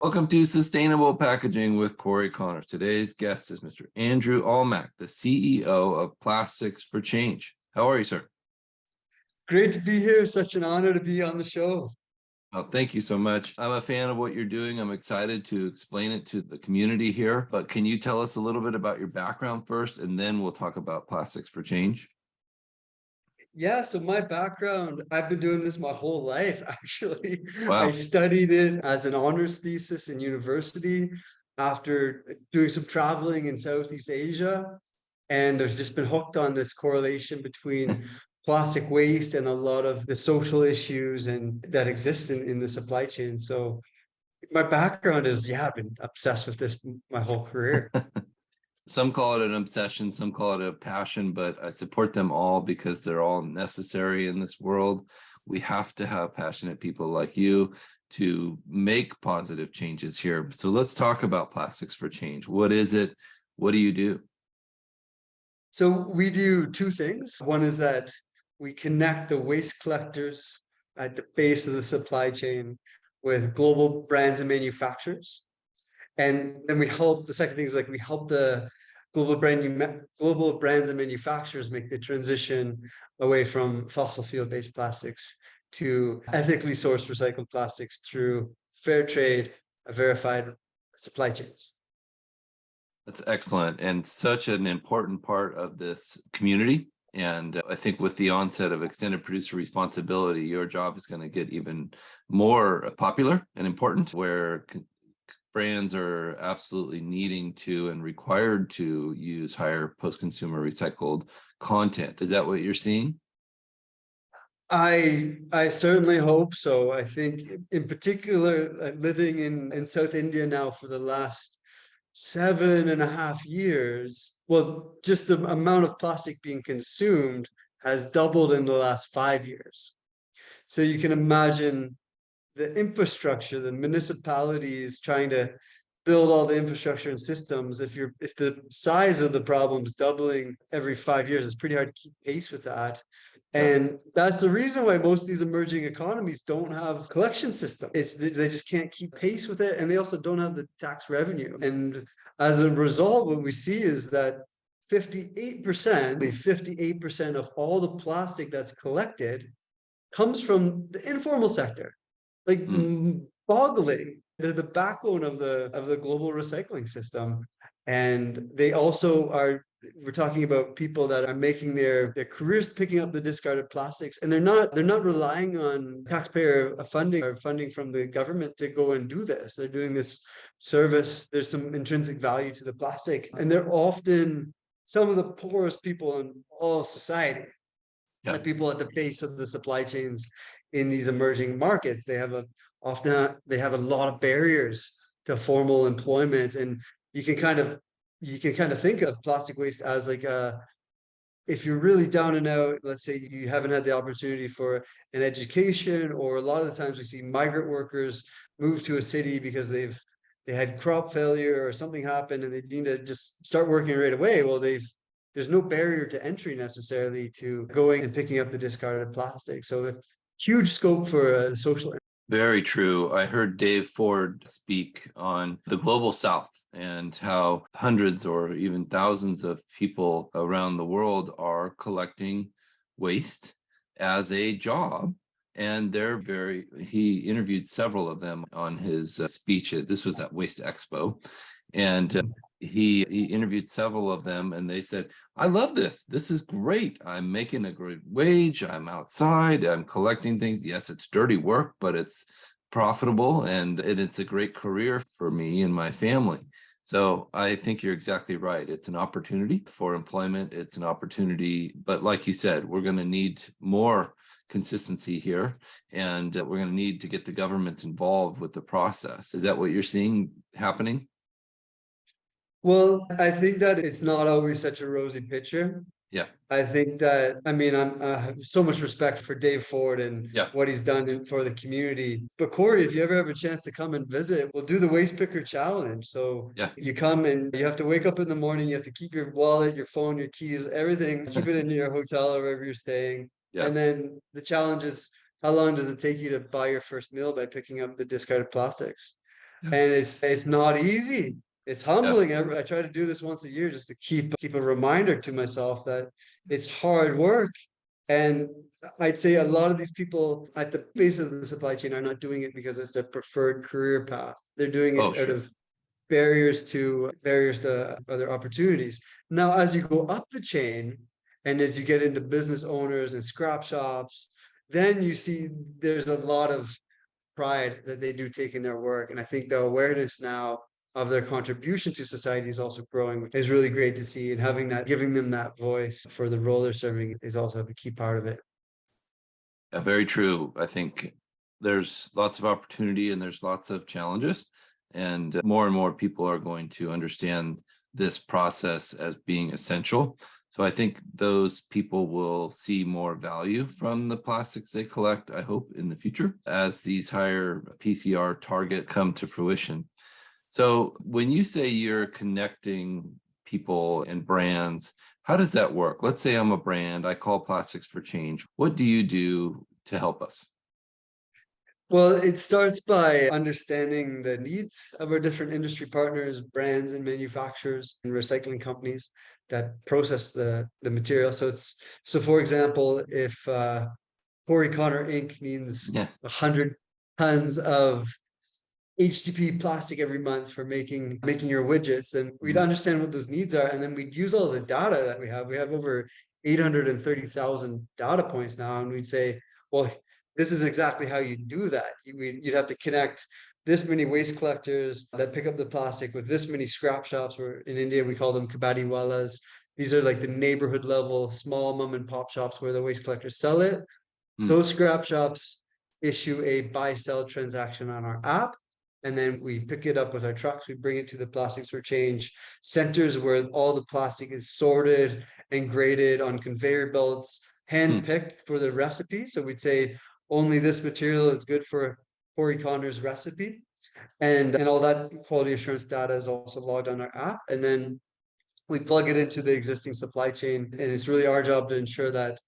Welcome to Sustainable Packaging with Cory Connors. Today's guest is Mr. Andrew Almack, the CEO of Plastics for Change. How are you, sir? Great to be here. Such an honor to be on the show. Well, thank you so much. I'm a fan of what you're doing. I'm excited to explain it to the community here. But can you tell us a little bit about your background first, and then we'll talk about Plastics for Change? Yeah, so my background, I've been doing this my whole life, actually. I Wow. studied it as an honors thesis in university after doing some traveling in Southeast Asia. And there's just been hooked on this correlation between plastic waste and a lot of the social issues and that exist in the supply chain. So my background is, yeah, I've been obsessed with this my whole career. Some call it an obsession, some call it a passion, but I support them all because they're all necessary in this world. We have to have passionate people like you to make positive changes here. So let's talk about Plastics for Change. What is it? What do you do? So we do two things. One is that we connect the waste collectors at the base of the supply chain with global brands and manufacturers. And then the second thing is like we help the global brands and manufacturers make the transition away from fossil fuel-based plastics to ethically sourced recycled plastics through fair trade, verified supply chains. That's excellent and such an important part of this community. And I think with the onset of extended producer responsibility, your job is going to get even more popular and important, where brands are absolutely needing to and required to use higher post-consumer recycled content. Is that what you're seeing? I certainly hope so. I think in particular, living in South India now for the last 7.5 years, well, just the amount of plastic being consumed has doubled in the last 5 years. So you can imagine the infrastructure, the municipalities trying to build all the infrastructure and systems. If the size of the problem's doubling every 5 years, it's pretty hard to keep pace with that. Yeah. And that's the reason why most of these emerging economies don't have collection system. They just can't keep pace with it, and they also don't have the tax revenue. And as a result, what we see is that 58% of all the plastic that's collected comes from the informal sector. Like boggling. They're the backbone of the global recycling system. And they also are, we're talking about people that are making their careers picking up the discarded plastics, and they're not relying on taxpayer funding or funding from the government to go and do this. They're doing this service. There's some intrinsic value to the plastic, and they're often some of the poorest people in all of society. Yeah. The people at the base of the supply chains in these emerging markets, often they have a lot of barriers to formal employment. And you can kind of think of plastic waste as like if you're really down and out, let's say you haven't had the opportunity for an education, or a lot of the times we see migrant workers move to a city because they had crop failure or something happened and they need to just start working right away. Well, there's no barrier to entry necessarily to going and picking up the discarded plastic. So huge scope for social. Very true. I heard Dave Ford speak on the global south and how hundreds or even thousands of people around the world are collecting waste as a job. And he interviewed several of them on his speech. This was at Waste Expo. And he interviewed several of them, and they said, I love this. This is great. I'm making a great wage. I'm outside. I'm collecting things. Yes, it's dirty work, but it's profitable, and it's a great career for me and my family. So I think you're exactly right. It's an opportunity for employment. It's an opportunity. But like you said, we're going to need more consistency here, and we're going to need to get the governments involved with the process. Is that what you're seeing happening? Well, I think that it's not always such a rosy picture. Yeah. I think that, I mean, I have so much respect for Dave Ford and what he's done for the community. But Cory, if you ever have a chance to come and visit, we'll do the Waste Picker Challenge. So you come and you have to wake up in the morning, you have to keep your wallet, your phone, your keys, everything, keep it in your hotel or wherever you're staying. And then the challenge is, how long does it take you to buy your first meal by picking up the discarded plastics? Yeah. and it's not easy. It's Yeah. humbling. I try to do this once a year just to keep a reminder to myself that it's hard work. And I'd say a lot of these people at the base of the supply chain are not doing it because it's their preferred career path. They're doing Oh, it out sure. of barriers to other opportunities. Now, as you go up the chain and as you get into business owners and scrap shops, then you see there's a lot of pride that they do take in their work. And I think the awareness now of their contribution to society is also growing, which is really great to see. And having that, giving them that voice for the role they're serving is also a key part of it. Very true. I think there's lots of opportunity and there's lots of challenges, and more people are going to understand this process as being essential. So I think those people will see more value from the plastics they collect, I hope, in the future as these higher PCR target come to fruition. So when you say you're connecting people and brands, how does that work? Let's say I'm a brand, I call Plastics for Change. What do you do to help us? Well, it starts by understanding the needs of our different industry partners, brands and manufacturers and recycling companies that process the material. So for example, if Cory Inc. needs Yeah. 100 tons of HDP plastic every month for making your widgets, then we'd Mm. understand what those needs are, and then we'd use all the data that we have. We have over 830,000 data points now, and we'd say, well, this is exactly how you do that. You'd have to connect this many waste collectors that pick up the plastic with this many scrap shops, where in India we call them kabadi wallas. These are like the neighborhood level, small mom and pop shops where the waste collectors sell it. Mm. Those scrap shops issue a buy sell transaction on our app, and then we pick it up with our trucks. We bring it to the Plastics for Change centers where all the plastic is sorted and graded on conveyor belts, hand Mm. picked for the recipe. So we'd say only this material is good for Cory Connor's recipe, and all that quality assurance data is also logged on our app, and then we plug it into the existing supply chain, and it's really our job to ensure that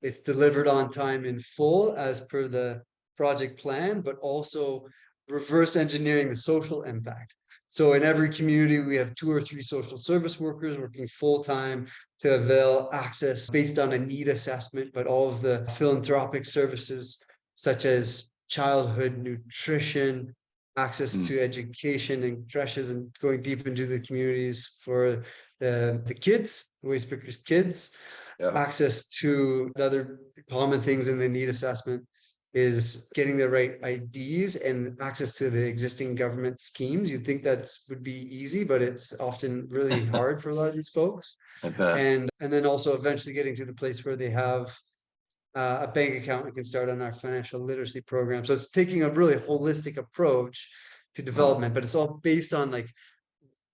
it's delivered on time in full as per the project plan, but also reverse engineering the social impact. So in every community, we have 2 or 3 social service workers working full time to avail access based on a need assessment, but all of the philanthropic services such as childhood nutrition, access Mm. to education and creches, and going deep into the communities for the kids, the waste pickers kids, Yeah. access to the other common things in the need assessment is getting the right IDs and access to the existing government schemes. You'd think that would be easy, but it's often really hard for a lot of these folks. I bet. And then also eventually getting to the place where they have a bank account and can start on our financial literacy program. So it's taking a really holistic approach to Wow. development, but it's all based on like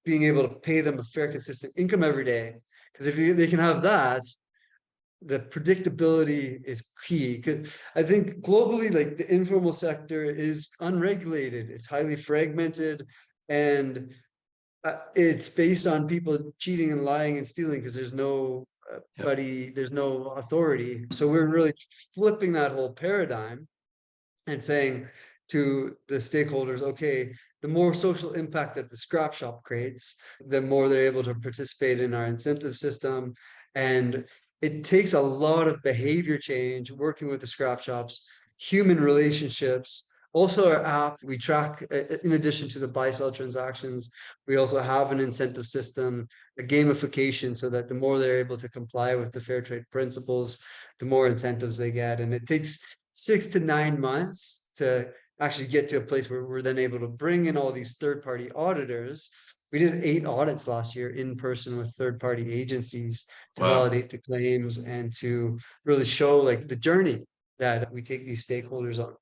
being able to pay them a fair, consistent income every day. Because if they can have that, the predictability is key. Because I think globally, like the informal sector is unregulated, it's highly fragmented, and it's based on people cheating and lying and stealing because there's no Yep. there's no authority. So we're really flipping that whole paradigm and saying to the stakeholders, okay, the more social impact that the scrap shop creates, the more they're able to participate in our incentive system. And it takes a lot of behavior change working with the scrap shops, human relationships. Also, our app, we track, in addition to the buy sell transactions, we also have an incentive system, a gamification, so that the more they're able to comply with the fair trade principles, the more incentives they get. And it takes 6 to 9 months to actually get to a place where we're then able to bring in all these third-party auditors. We did 8 audits last year in person with third-party agencies to Wow. validate the claims and to really show like the journey that we take these stakeholders on.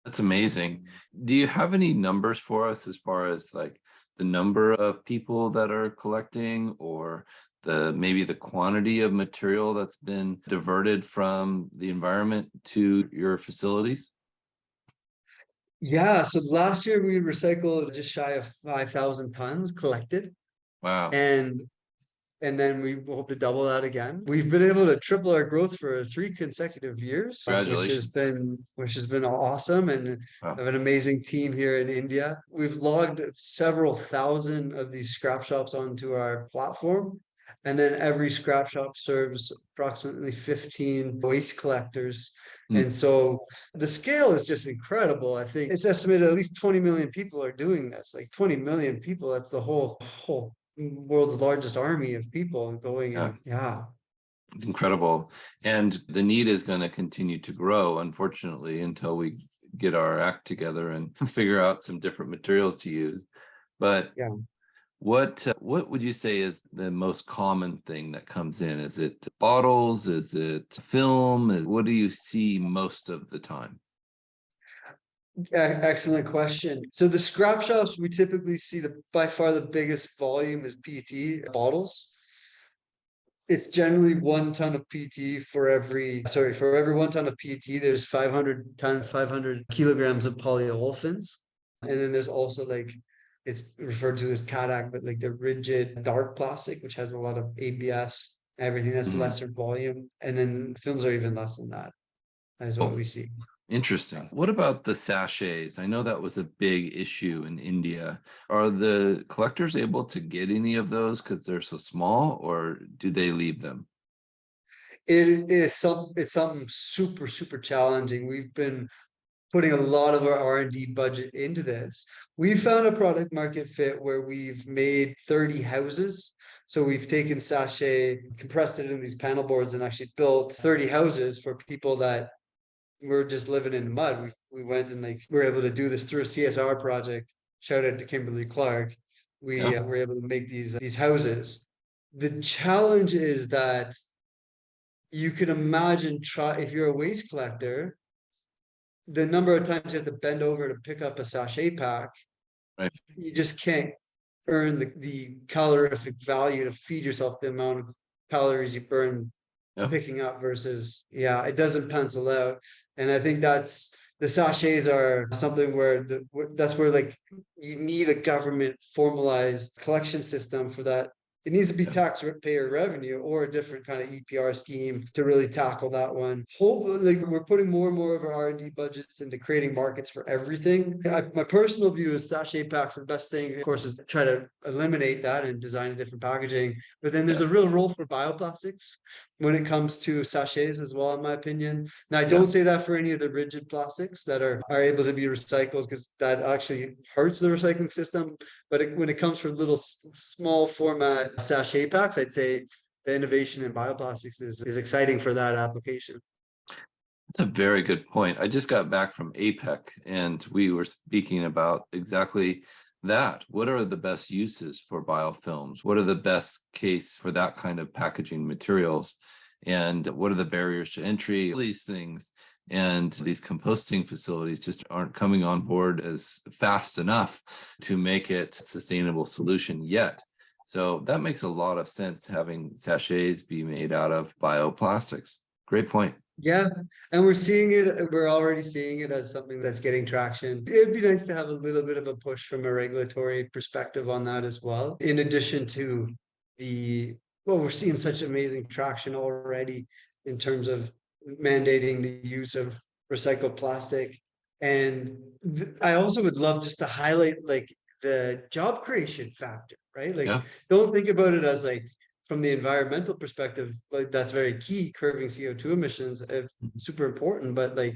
That's amazing. Do you have any numbers for us as far as like the number of people that are collecting, or maybe the quantity of material that's been diverted from the environment to your facilities? Yeah, so last year we recycled just shy of 5,000 tons collected, Wow. and and then we hope to double that again. We've been able to triple our growth for 3 consecutive years, Congratulations. which has been awesome, and Wow. have an amazing team here in India. We've logged several thousand of these scrap shops onto our platform. And then every scrap shop serves approximately 15 waste collectors. Hmm. And so the scale is just incredible. I think it's estimated at least 20 million people are doing this. Like 20 million people, that's the whole world's largest army of people going Yeah, and yeah. it's incredible. And the need is going to continue to grow, unfortunately, until we get our act together and figure out some different materials to use. But Yeah. what would you say is the most common thing that comes in? Is it bottles? Is it film? What do you see most of the time? Excellent question. So the scrap shops, we typically see the by far the biggest volume is PET bottles. It's generally 1 ton of PET for every 1 ton of PET, there's 500 kilograms of polyolefins. And then there's also like, it's referred to as CADAC, but like the rigid dark plastic, which has a lot of ABS, everything that's Mhm. lesser volume. And then films are even less than that, is what Oh, we see. interesting. What about the sachets? I know that was a big issue in India. Are the collectors able to get any of those because they're so small, or do they leave them? It's something super challenging. We've been putting a lot of our R&D budget into this. We found a product market fit where we've made 30 houses. So we've taken sachet, compressed it in these panel boards, and actually built 30 houses for people that were just living in the mud. We went and like we were able to do this through a CSR project. Shout out to Kimberly Clark. We Yeah. were able to make these houses. The challenge is that you can imagine try if you're a waste collector, the number of times you have to bend over to pick up a sachet pack, Right. you just can't earn the calorific value to feed yourself the amount of calories you burn Yeah. picking up versus, yeah, it doesn't pencil out. And I think that's the sachets are something where that's where like you need a government formalized collection system for that. It needs to be Yeah. taxpayer revenue or a different kind of EPR scheme to really tackle that one. Hopefully, like we're putting more and more of our R&D budgets into creating markets for everything. My personal view is sachet packs. The best thing, of course, is to try to eliminate that and design a different packaging. But then there's Yeah. a real role for bioplastics when it comes to sachets as well, in my opinion. Now, I Yeah. don't say that for any of the rigid plastics that are able to be recycled because that actually hurts the recycling system. But when it comes from little small format sachet packs, I'd say the innovation in bioplastics is exciting for that application. That's a very good point. I just got back from APEC and we were speaking about exactly that. What are the best uses for biofilms? What are the best case for that kind of packaging materials? And what are the barriers to entry? All these things. And these composting facilities just aren't coming on board as fast enough to make it a sustainable solution yet. So that makes a lot of sense having sachets be made out of bioplastics. Great point. Yeah, and we're seeing it, we're already seeing it as something that's getting traction. It'd be nice to have a little bit of a push from a regulatory perspective on that as well. In addition to the, well, we're seeing such amazing traction already in terms of mandating the use of recycled plastic. And I also would love just to highlight like the job creation factor, right? Like, Yeah. don't think about it as like from the environmental perspective, like that's very key, curbing CO2 emissions, if super important, but like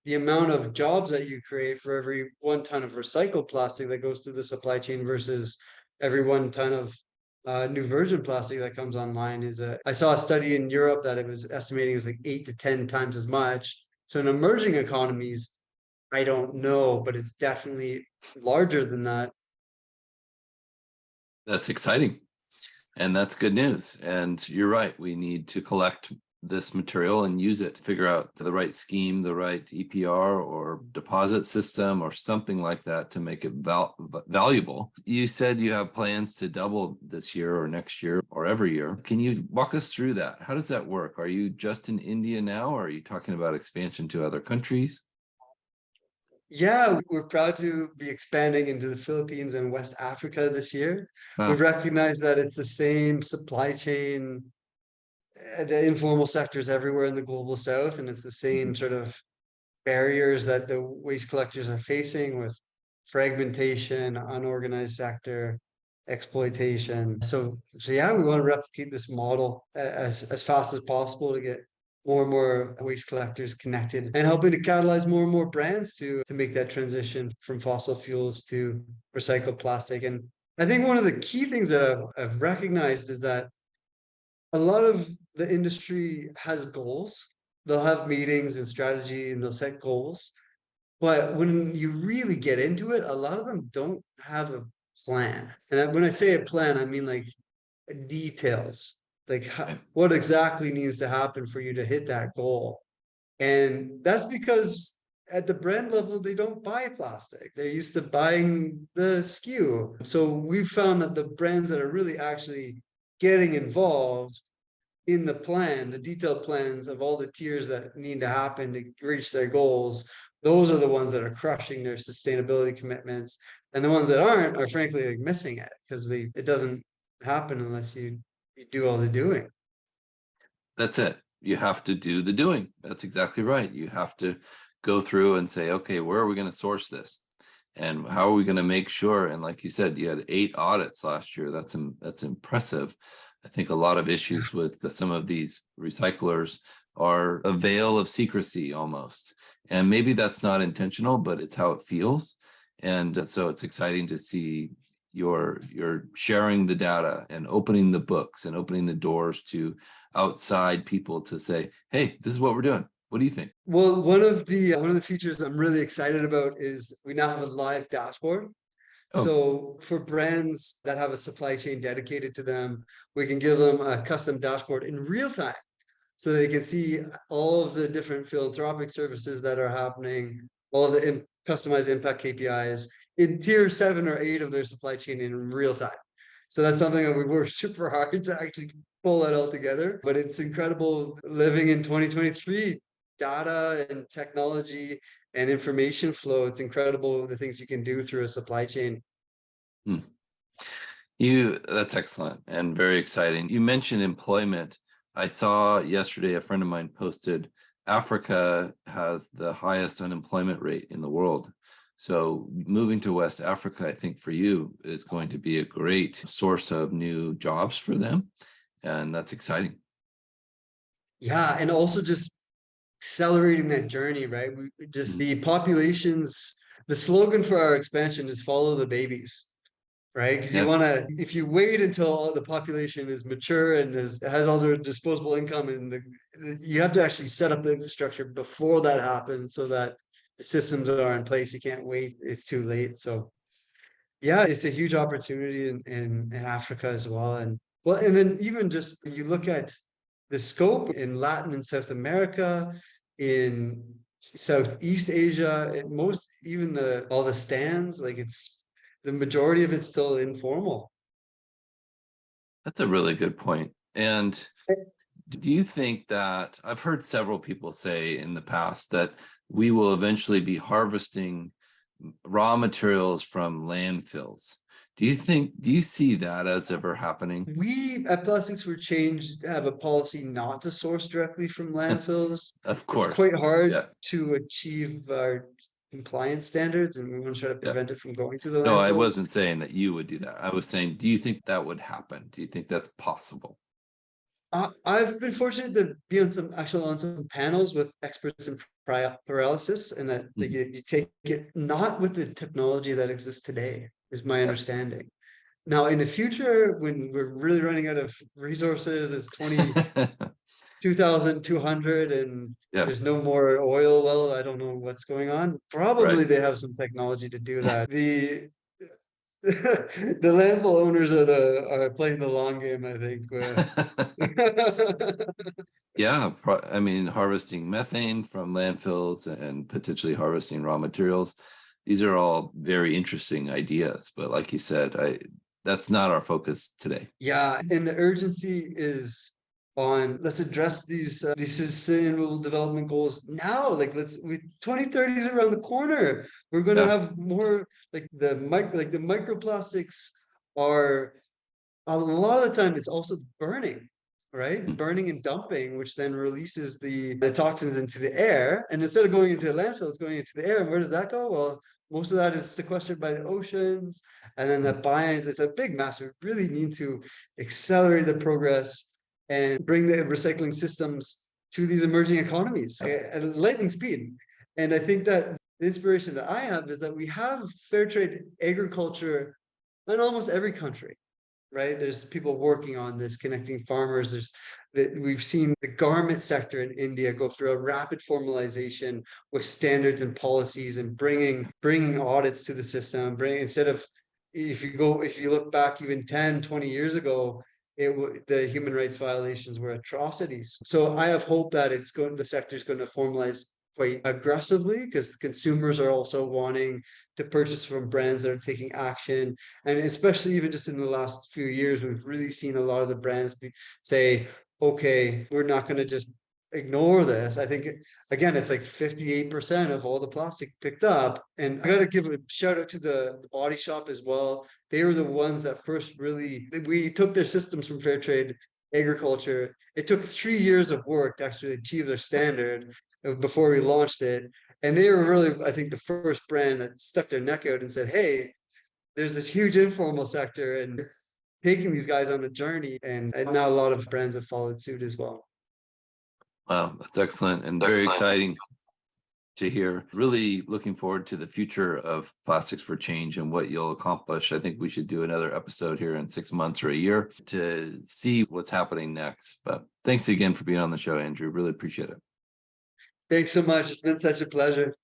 the amount of jobs that you create for every 1 ton of recycled plastic that goes through the supply chain versus every 1 ton of new virgin plastic that comes online I saw a study in Europe that it was estimating it was like 8 to 10 times as much. So in emerging economies, I don't know, but it's definitely larger than that. That's exciting. And that's good news. And you're right. We need to collect this material and use it, figure out the right scheme, the right EPR or deposit system or something like that to make it valuable. You said you have plans to double this year or next year or every year. Can you walk us through that? How does that work? Are you just in India now, or are you talking about expansion to other countries? Yeah, we're proud to be expanding into the Philippines and West Africa this year. We've Wow. recognized that it's the same supply chain, the informal sectors everywhere in the global south, and it's the same Mhm. sort of barriers that the waste collectors are facing with fragmentation, unorganized sector, exploitation. So yeah, we want to replicate this model as fast as possible to get more and more waste collectors connected and helping to catalyze more and more brands to make that transition from fossil fuels to recycled plastic. And I think one of the key things that I've recognized is that a lot of the industry has goals. They'll have meetings and strategy and they'll set goals. But when you really get into it, a lot of them don't have a plan. And when I say a plan, I mean like details, like Right. what exactly needs to happen for you to hit that goal. And that's because at the brand level, they don't buy plastic. They're used to buying the SKU. So we've found that the brands that are really actually getting involved in the plan, the detailed plans of all the tiers that need to happen to reach their goals, those are the ones that are crushing their sustainability commitments. And the ones that aren't are frankly like missing it because it doesn't happen unless you do all the doing. That's it. You have to do the doing. That's exactly right. You have to go through and say, okay, where are we going to source this? And how are we going to make sure? And like you said, you had 8 audits last year. That's impressive. I think a lot of issues with some of these recyclers are a veil of secrecy almost. And maybe that's not intentional, but it's how it feels. And so it's exciting to see you're sharing the data and opening the books and opening the doors to outside people to say, hey, this is what we're doing. What do you think? Well, one of the features I'm really excited about is we now have a live dashboard. Oh, So for brands that have a supply chain dedicated to them, we can give them a custom dashboard in real time so they can see all of the different philanthropic services that are happening, all of the customized impact KPIs in tier 7 or 8 of their supply chain in real time. So that's something that we worked super hard to actually pull that all together. But it's incredible living in 2023, data and technology and information flow. It's incredible the things you can do through a supply chain. hmm. That's excellent and very exciting. You mentioned employment. I saw yesterday a friend of mine posted Africa has the highest unemployment rate in the world. So moving to West Africa, I think for you is going to be a great source of new jobs for them. And that's exciting. Yeah, and also just accelerating that journey, right? We just Mhm. the populations, the slogan for our expansion is follow the babies, right? Because you Yeah, want to, if you wait until the population is mature and has all their disposable income, and you have to actually set up the infrastructure before that happens so that the systems are in place. You can't wait; it's too late. So yeah, it's a huge opportunity in Africa as well. And well, and then even just you look at the scope in Latin and South America, in Southeast Asia, most even the all the stands, like it's the majority of it's still informal. that's a really good point. And do you think that I've heard several people say in the past that we will eventually be harvesting raw materials from landfills? Do you see that as ever happening? We at Plastics for Change have a policy not to source directly from landfills. Of It's course. quite hard Yeah. to achieve our compliance standards, and we want to try to Yeah. prevent it from going to the No, I landfills. wasn't saying that you would do that. I was saying, do you think that would happen? Do you think that's possible? I've been fortunate to be on some panels with experts in paralysis, and that like, Mhm. you take it not with the technology that exists today, is my Yeah. understanding. Now, in the future, when we're really running out of resources, it's 2200 and Yeah. there's no more oil well, I don't know what's going on. Right. Probably they have some technology to do that. The the landfill owners are playing the long game, I think. Yeah, I mean, harvesting methane from landfills and potentially harvesting raw materials. These are all very interesting ideas, but like you said, I that's not our focus today. Yeah, and the urgency is on let's address these sustainable development goals now. Like 2030 is around the corner. We're going to Yeah. have more like the microplastics are a lot of the time it's also burning, right? Mm. Burning and dumping, which then releases the toxins into the air. And instead of going into a landfill, it's going into the air. And where does that go? Well, most of that is sequestered by the oceans, and then that binds. It's a big mess. We really need to accelerate the progress and bring the recycling systems to these emerging economies at lightning speed. And I think that the inspiration that I have is that we have fair trade agriculture in almost every country, right? There's people working on this, connecting farmers. There's that we've seen the garment sector in India go through a rapid formalization with standards and policies and bringing audits to the system. Bring instead of if you look back even 10, 20 years ago, the human rights violations were atrocities. So I have hope that the sector is going to formalize quite aggressively because consumers are also wanting to purchase from brands that are taking action. And especially even just in the last few years, we've really seen a lot of the brands say, okay, we're not going to just ignore this. I think again, it's like 58% of all the plastic picked up. And I got to give a shout out to the body shop as well. They were the ones that first really, we took their systems from fair trade agriculture. It took 3 years of work to actually achieve their standard before we launched it. And they were really, I think, the first brand that stuck their neck out and said, hey, there's this huge informal sector and taking these guys on a journey. And now a lot of brands have followed suit as well. Wow, that's excellent and very exciting to hear. Really looking forward to the future of Plastics for Change and what you'll accomplish. I think we should do another episode here in 6 months or a year to see what's happening next. But thanks again for being on the show, Andrew. Really appreciate it. Thanks so much. It's been such a pleasure.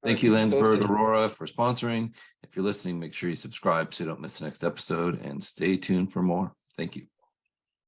Thank you, Keep you Landsberg posted. Aurora, for sponsoring. If you're listening, make sure you subscribe so you don't miss the next episode and stay tuned for more. Thank you.